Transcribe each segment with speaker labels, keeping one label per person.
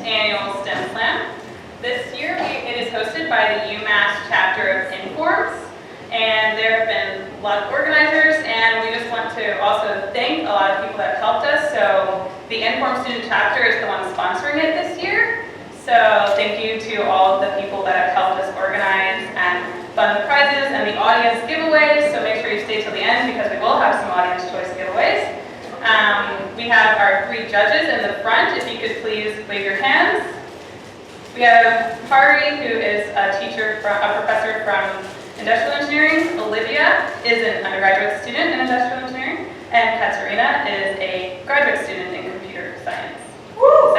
Speaker 1: annual STEM Slam. This year it is hosted by the UMass chapter of Informs, and there have been a lot of organizers, and we just want to also thank a lot of people that helped us. So the Inform student chapter is the one sponsoring it this year. So thank you to all of the people that have helped us organize and fund the prizes and the audience giveaways. So make sure you stay till the end because we will have some audience choice giveaways. We have our 3 judges in the front. If you could please wave your hands. We have Hari, who is a professor from industrial engineering. Olivia is an undergraduate student in industrial engineering, and Katerina is a graduate student in computer science. Woo!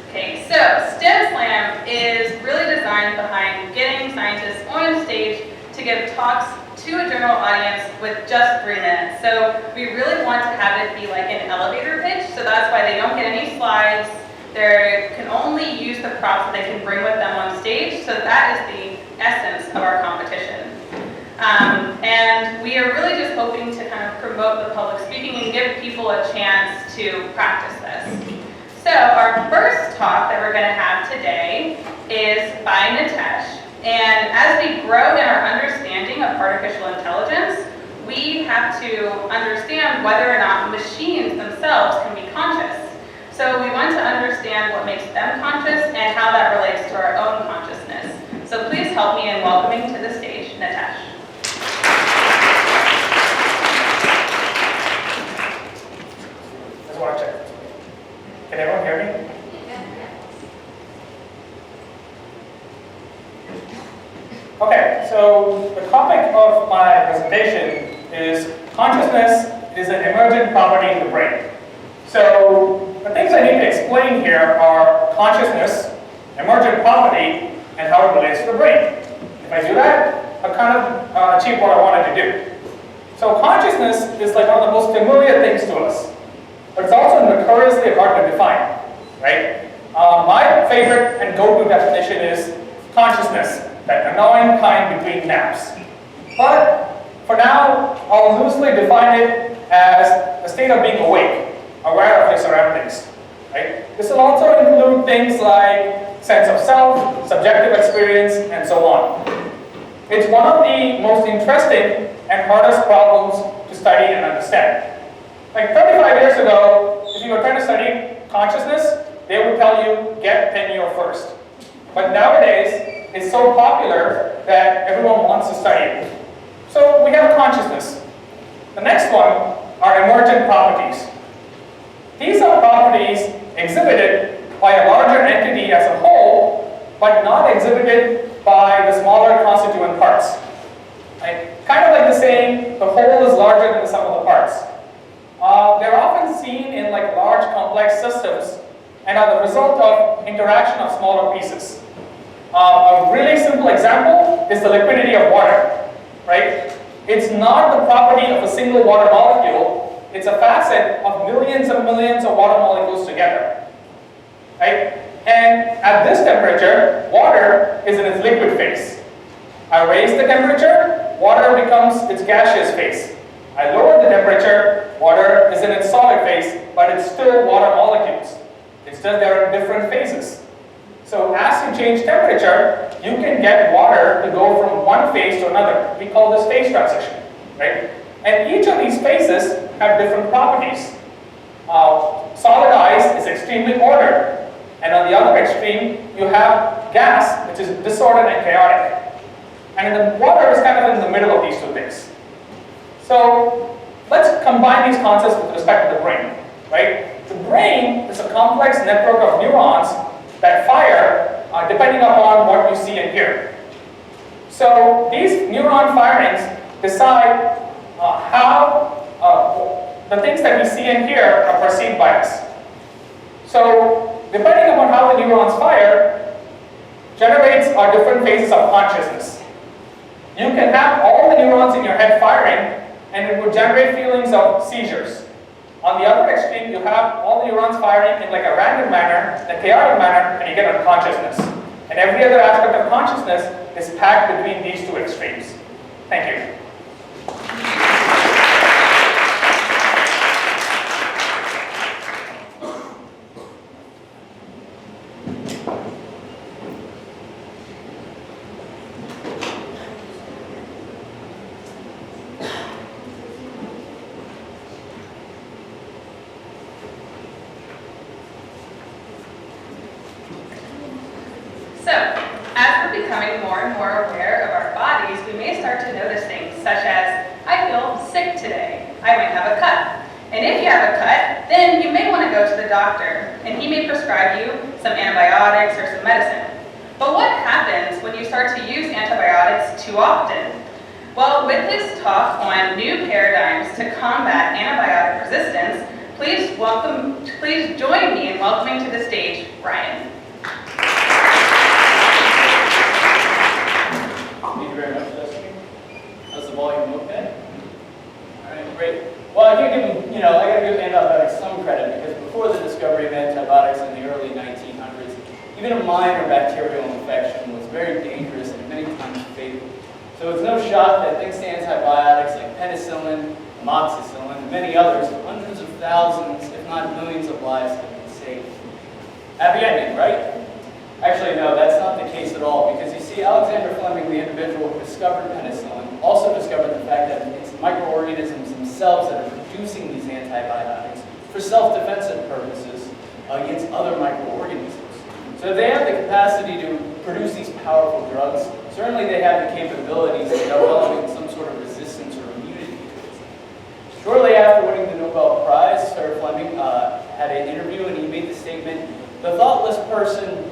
Speaker 1: Okay, so STEM Slam is really designed behind getting scientists on stage to give talks to a general audience with just 3 minutes. So we really want to have it be like an elevator pitch, so that's why they don't get any slides. They can only use the props that they can bring with them on stage, so that is the essence of our competition. And we are really just hoping to kind of promote the public speaking and give people a chance to practice this. So our first talk that we're going to have today is by Natesh. And as we grow in our understanding of artificial intelligence, we have to understand whether or not machines themselves can be conscious. So we want to understand what makes them conscious and how that relates to our own consciousness. So please help me in welcoming to the stage, Natesh.
Speaker 2: Just want to check. Can everyone hear me? Okay, so the topic of my presentation is consciousness is an emergent property in the brain. So the things I need to explain here are consciousness, emergent property, and how it relates to the brain. If I do that, I've kind of achieved what I wanted to do. So consciousness is like one of the most familiar things to us, but it's also notoriously hard to define, right? My favorite and go-to definition is consciousness, that annoying kind between naps. But for now, I'll loosely define it as a state of being awake, aware of your surroundings. Right? This will also include things like sense of self, subjective experience, and so on. It's one of the most interesting and hardest problems to study and understand. Like 35 years ago, if you were trying to study consciousness, they would tell you, get tenure first. But nowadays, it's so popular that everyone wants to study it. So we have consciousness. The next one are emergent properties. These are properties exhibited by a larger entity as a whole, but not exhibited by the smaller constituent parts. Right? Kind of like the saying, the whole is larger than the sum of the parts. They're often seen in like large complex systems and are the result of interaction of smaller pieces. A really simple example is the liquidity of water, right? It's not the property of a single water molecule, it's a facet of millions and millions of water molecules together, right? And at this temperature, water is in its liquid phase. I raise the temperature, water becomes its gaseous phase. I lower the temperature, water is in its solid phase, but it's still water molecules. It's just they're in different phases. So as you change temperature, you can get water to go from one phase to another. We call this phase transition, right? And each of these phases have different properties. Solid ice is extremely ordered. And on the other extreme, you have gas, which is disordered and chaotic. And the water is kind of in the middle of these 2 things. So let's combine these concepts with respect to the brain, right? The brain is a complex network of neurons that fire depending upon what you see and hear. So these neuron firings decide how the things that we see and hear are perceived by us. So depending upon how the neurons fire, generates our different phases of consciousness. You can have all the neurons in your head firing and it would generate feelings of seizures. On the other extreme, you have all the neurons firing in like a random manner, in a chaotic manner, and you get unconsciousness. And every other aspect of consciousness is packed between these 2 extremes. Thank you.
Speaker 1: So, as we're becoming more and more aware of our bodies, we may start to notice things such as, I feel sick today, I might have a cut. And if you have a cut, then you may want to go to the doctor, and he may prescribe you some antibiotics or some medicine. But what happens when you start to use antibiotics too often? Well, with this talk on new paradigms to combat antibiotic resistance, please join me in welcoming to the stage Ryan.
Speaker 3: Thank you very much, Jessica. How's the volume okay? All right, great. Well, I gotta give antibiotics some credit because before the discovery of antibiotics in the early 1900s, even a minor bacterial infection was very dangerous and many times fatal. So it's no shock that thanks to antibiotics like penicillin, amoxicillin, and many others, hundreds of thousands, if not millions of lives have been saved. Happy ending, right? Actually, no, that's not the case at all, because you see, Alexander Fleming, the individual who discovered penicillin, also discovered the fact that it's microorganisms themselves that are producing these antibiotics for self-defensive purposes against other microorganisms. So they have the capacity to produce these powerful drugs. Certainly they have the capabilities of developing some sort of resistance or immunity to it. Shortly after winning the Nobel Prize, Sir Fleming had an interview and he made the statement, "The thoughtless person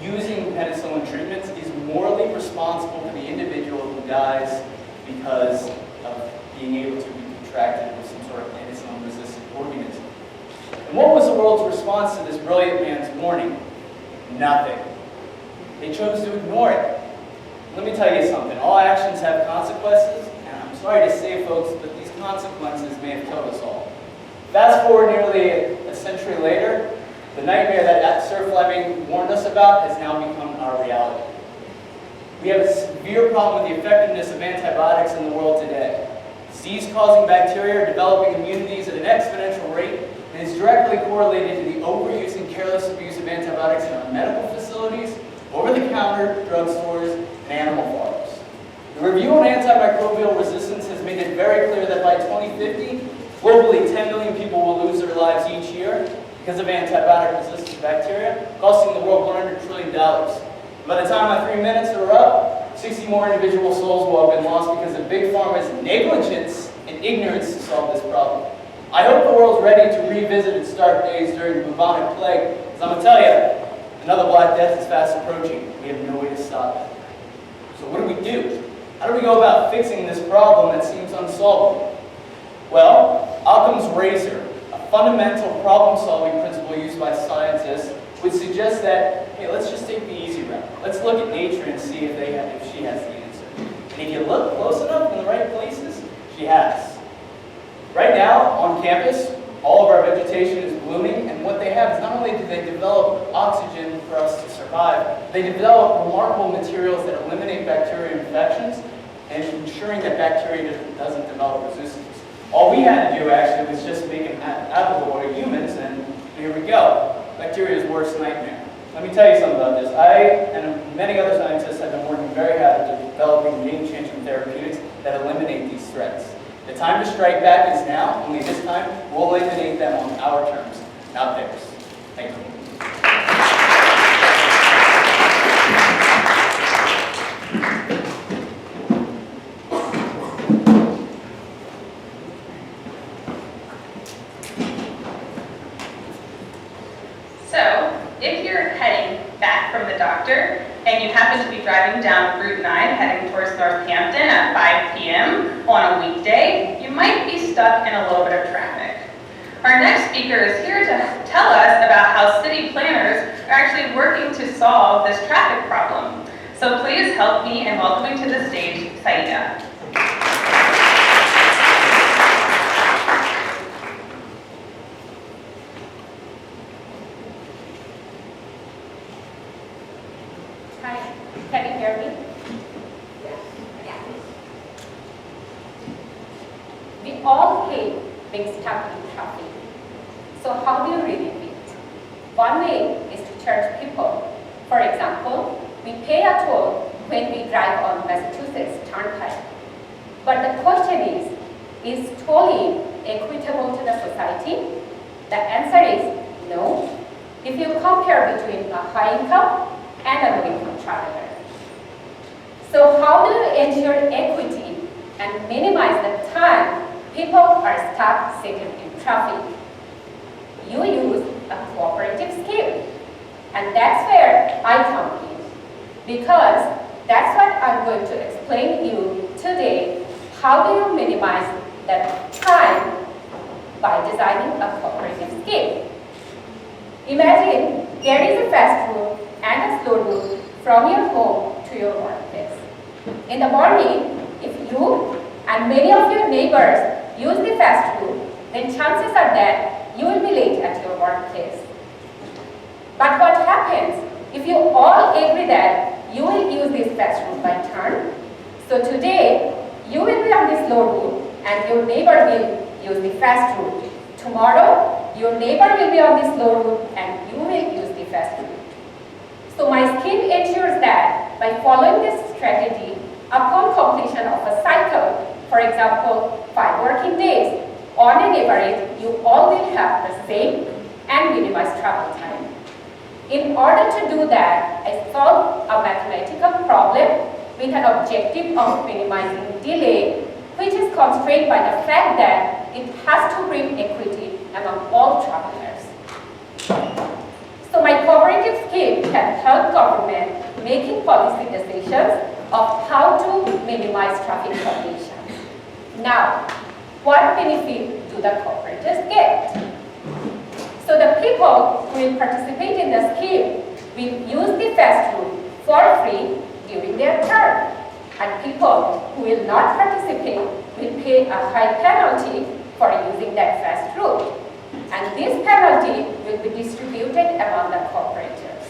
Speaker 3: using penicillin treatments is morally responsible for the individual who dies because of being able to be contracted with some sort of penicillin-resistant organism." And what was the world's response to this brilliant man's warning? Nothing. They chose to ignore it. Let me tell you something. All actions have consequences, and I'm sorry to say, folks, but these consequences may have killed us all. Fast forward nearly a century later, the nightmare that Sir Fleming warned us about has now become our reality. We have a severe problem with the effectiveness of antibiotics in the world today. Disease-causing bacteria are developing immunities at an exponential rate, and is directly correlated to the overuse and careless abuse of antibiotics in our medical facilities, over-the-counter drugstores, and animal farms. The review on antimicrobial resistance has made it very clear that by 2050, globally 10 million people will lose their lives each year because of antibiotic-resistant bacteria, costing the world $100 trillion. By the time my 3 minutes are up, 60 more individual souls will have been lost because of Big Pharma's negligence and ignorance to solve this problem. I hope the world's ready to revisit its dark days during the bubonic plague, because I'm going to tell you, another Black Death is fast approaching. We have no way to stop it. So what do? How do we go about fixing this problem that seems unsolvable? Well, Occam's razor, a fundamental problem-solving principle used by scientists, would suggest that, hey, let's just take the easy route. Let's look at nature and see if she has the answer. And if you look close enough in the right places, she has. Right now, on campus, all of our vegetation is blooming, and what they have is not only do they develop oxygen for us to survive, they develop remarkable materials that eliminate bacterial infections and ensuring that bacteria doesn't develop resistance. All we had to do, actually, was just make them applicable to humans, and here we go. Bacteria's worst nightmare. Let me tell you something about this. I and many other scientists have been working very hard at developing game-changing therapeutics that eliminate these threats. The time to strike back is now, only this time we'll eliminate them on our terms, not theirs. Thank you.
Speaker 1: So, if you're heading back from the doctor and you happen to be driving down Route 9 heading towards Northampton at 5 p.m. on a weekday, you might be stuck in a little bit of traffic. Our next speaker is here to tell us about how city planners are actually working to solve this traffic problem. So please help me in welcoming to the stage Sayeeda.
Speaker 4: Hi, can you hear me? Yeah. We all hate being stuck in traffic. So how do you relieve it? One way is to charge people. For example, we pay a toll when we drive on Massachusetts Turnpike. But the question is tolling equitable to the society? The answer is no. If you compare between a high income and a low-income traveler. So how do you ensure equity and minimize the time people are stuck sitting in traffic? You use a cooperative scheme. And that's where I come in, because that's what I'm going to explain to you today. How do you minimize the time by designing a cooperative scheme? Imagine there is a fast route and a slow route from your home to your workplace. In the morning, if you and many of your neighbors use the fast route, then chances are that you will be late at your workplace. But what happens if you all agree that you will use this fast route by turn? So today, you will be on the slow route and your neighbor will use the fast route. Tomorrow, your neighbor will be on the slow route and you will use the fast route. So my scheme ensures that by following this strategy, upon completion of a cycle, for example, 5 working days, on an average, you all will have the same and minimize travel time. In order to do that, I solved a mathematical problem with an objective of minimizing delay, which is constrained by the fact that it has to bring equity among all travelers. So my cooperative scheme can help government making policy decisions of how to minimize traffic congestion. Now, what benefit do the cooperatives get? So the people who will participate in the scheme will use the fast route for free during their term. And people who will not participate will pay a high penalty for using that fast route. And this penalty will be distributed among the cooperatives.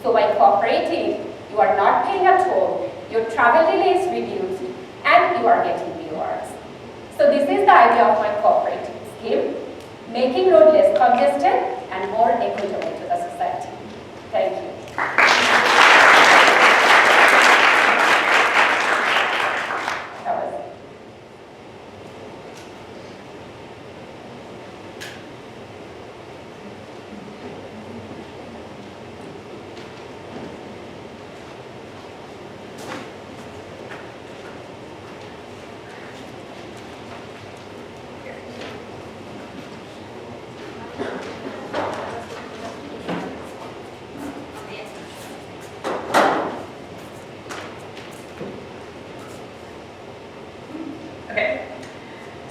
Speaker 4: So by cooperating, you are not paying a toll, your travel delay is reduced, and you are getting rewards. So this is the idea of my cooperative scheme, making road less congested and more equitable to the society. Thank you.
Speaker 1: Okay,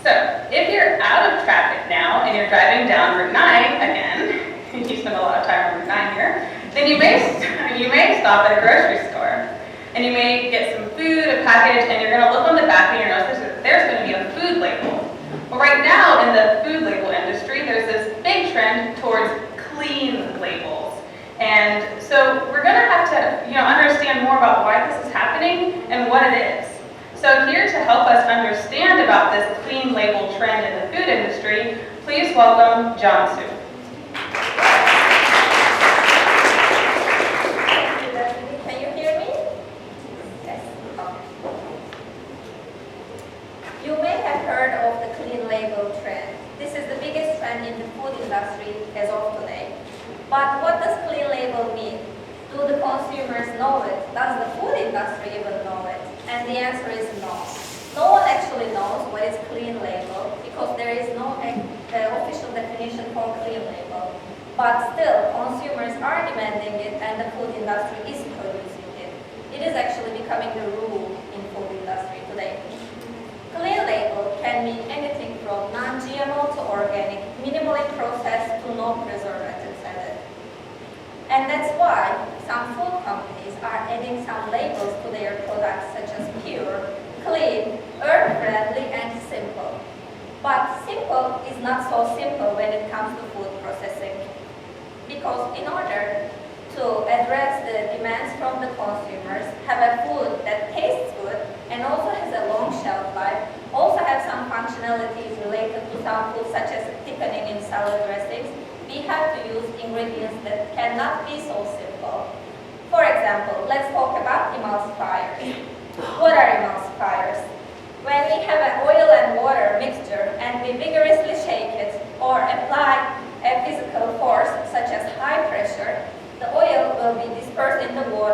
Speaker 1: so if you're out of traffic now and you're driving down Route 9 again, you spend a lot of time on Route 9 here, then you may stop at a grocery store and you may get some food, a package, and you're going to look on the back of your nose, there's going to be a food label. Well, right now in the food label industry, there's this big trend towards clean labels. And so we're going to have to understand more about why this is happening and what it is. So here to help us understand about this clean label trend in the food industry, please welcome Cansu.
Speaker 5: Can you hear me? Yes. Okay. You may have heard of the clean label trend. This is the biggest trend in the food industry as of today. But what does clean label mean? Do the consumers know it? Does the food industry even know it? And the answer is no. No one actually knows what is clean label because there is no official definition for clean label. But still, consumers are demanding it and the food industry is producing it. It is actually becoming the rule in food industry today. Clean label can mean anything from non-GMO to organic, minimally processed to no preservatives added. And that's why some food companies are adding some labels to their products such as pure, clean, earth-friendly, and simple. But simple is not so simple when it comes to food processing. Because in order to address the demands from the consumers, have a food that tastes good and also has a long shelf life, also have some functionalities related to some foods such as thickening in salad dressings, we have to use ingredients that cannot be so simple. For example, let's talk about emulsifiers. What are emulsifiers? When we have an oil and water mixture and we vigorously shake it or apply a physical force such as high pressure, the oil will be dispersed in the water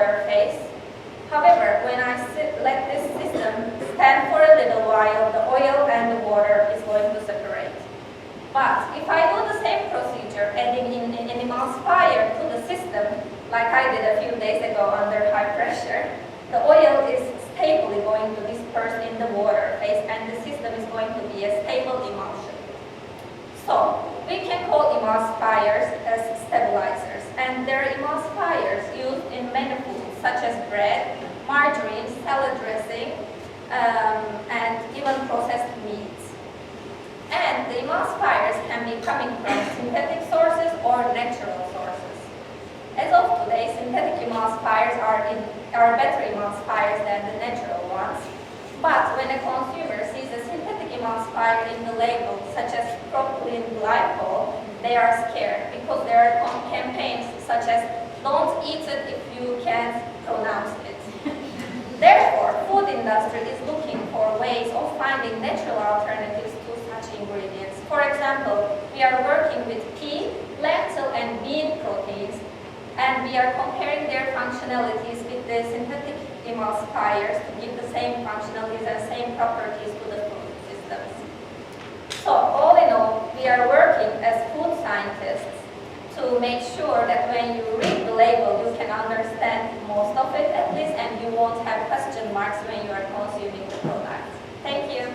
Speaker 5: emulsifier to the system, like I did a few days ago under high pressure, the oil is stably going to disperse in the water phase and the system is going to be a stable emulsion. So, we can call emulsifiers as stabilizers, and there are emulsifiers used in many foods such as bread, margarine, salad dressing, and even processed meats. And the emulsifiers can be coming from synthetic sources or natural sources. As of today, synthetic emulsifiers are better emulsifiers than the natural ones. But when a consumer sees a synthetic emulsifier in the label, such as propylene glycol, they are scared because there are campaigns such as "Don't eat it if you can't pronounce it." Therefore, food industry is looking for ways of finding natural alternatives to such ingredients. For example, we are working with pea, lentil, and bean proteins, and we are comparing their functionalities with the synthetic emulsifiers to give the same functionalities and same properties to the food systems. So all in all, we are working as food scientists to make sure that when you read the label, you can understand most of it at least, and you won't have question marks when you are consuming the product. Thank you.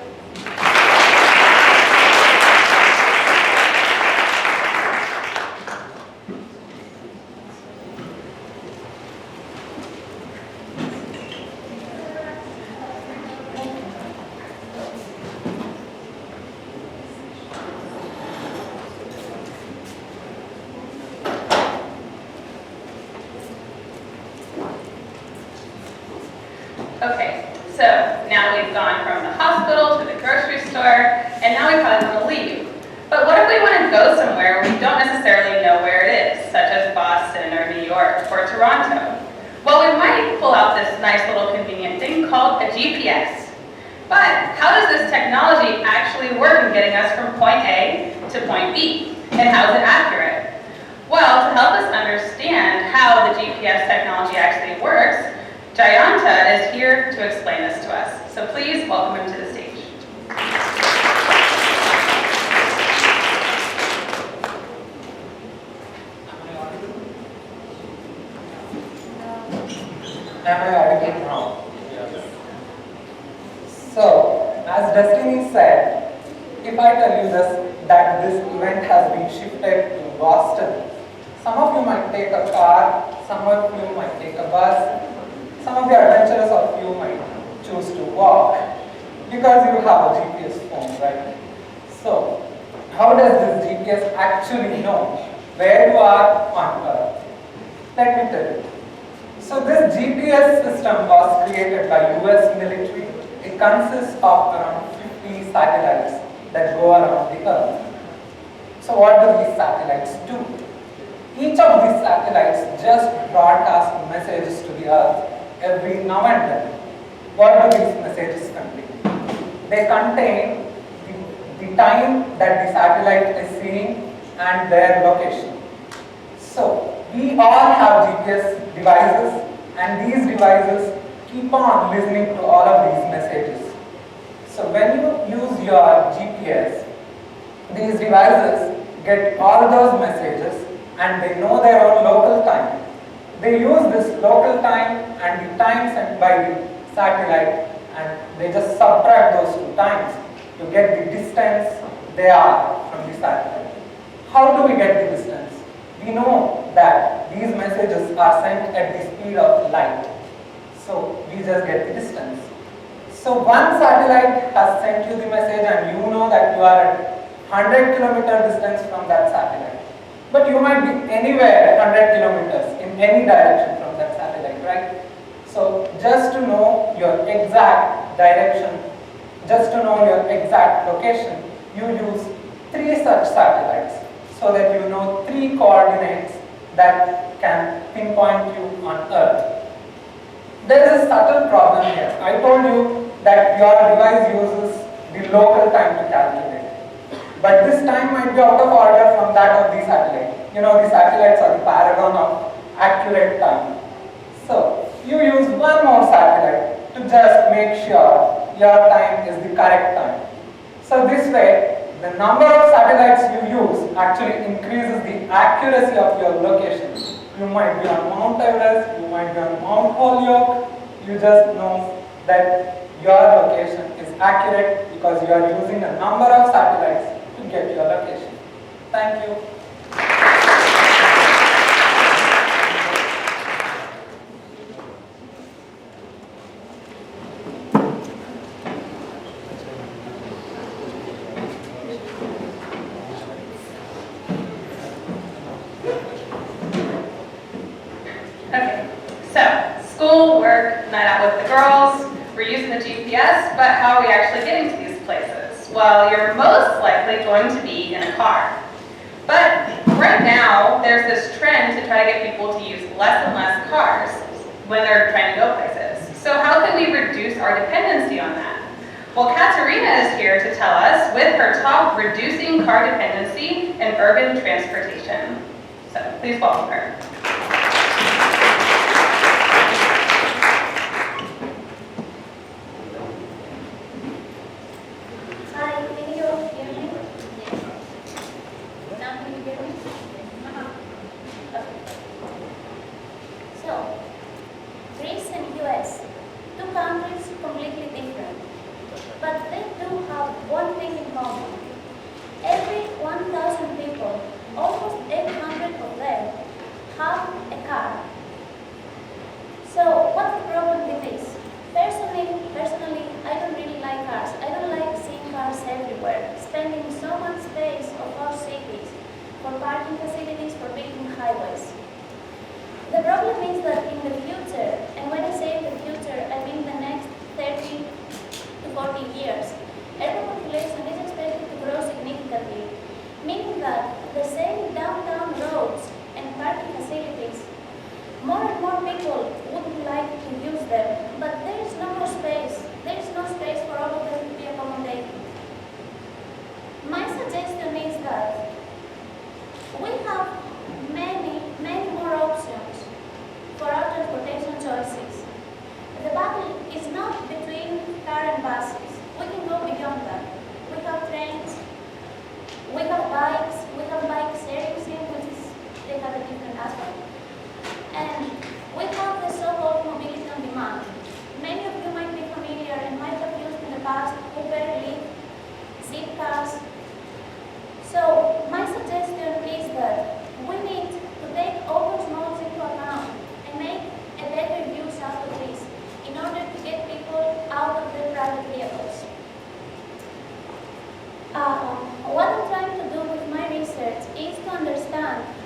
Speaker 1: Okay, so now we've gone from the hospital to the grocery store, and now we probably want to leave. But what if we want to go somewhere we don't necessarily know where it is, such as Boston or New York or Toronto? Well, we might pull out this nice little convenient thing called a GPS. But how does this technology actually work in getting us from point A to point B? And how is it accurate? Well, to help us understand how the GPS technology actually works, Jayanth is here to explain this to us. So please welcome him to the stage.
Speaker 6: Am I audible now? So, as Destiny said, if I tell you that this event has been shifted to Boston, some of you might take a car, some of you might take a bus, some of the adventurous of you might choose to walk because you have a GPS phone, right? So, how does this GPS actually know where you are on Earth? Let me tell you. So, this GPS system was created by US military. It consists of around 50 satellites that go around the Earth. So, what do these satellites do? Each of these satellites just broadcast messages to the Earth every now and then. What do these messages contain? They contain the time that the satellite is seeing and their location. So, we all have GPS devices, and these devices keep on listening to all of these messages. So, when you use your GPS, these devices get all those messages and they know their own local time. They use this local time and the time sent by the satellite, and they just subtract those two times to get the distance they are from the satellite. How do we get the distance? We know that these messages are sent at the speed of light. So we just get the distance. So one satellite has sent you the message and you know that you are at 100 kilometer distance from that satellite. But you might be anywhere 100 kilometers in any direction from that satellite, right? So just to know your exact direction, just to know your exact location, you use 3 such satellites so that you know 3 coordinates that can pinpoint you on Earth. There is a subtle problem here. I told you that your device uses the local time to calculate. But this time might be out of order from that of the satellite. You know, the satellites are the paragon of accurate time. So, you use one more satellite to just make sure your time is the correct time. So this way, the number of satellites you use actually increases the accuracy of your location. You might be on Mount Everest, you might be on Mount Holyoke, you just know that your location is accurate because you are using a number of satellites to get your location. Thank you.
Speaker 1: Okay, so school, work, night out with the girls, we're using the GPS, but how are we actually getting to these places? Well, you're most likely going to be in a car. But right now, there's this trend to try to get people to use less and less cars when they're trying to go places. So how can we reduce our dependency on that? Well, Katerina is here to tell us with her talk, Reducing Car Dependency in Urban Transportation. So please welcome her.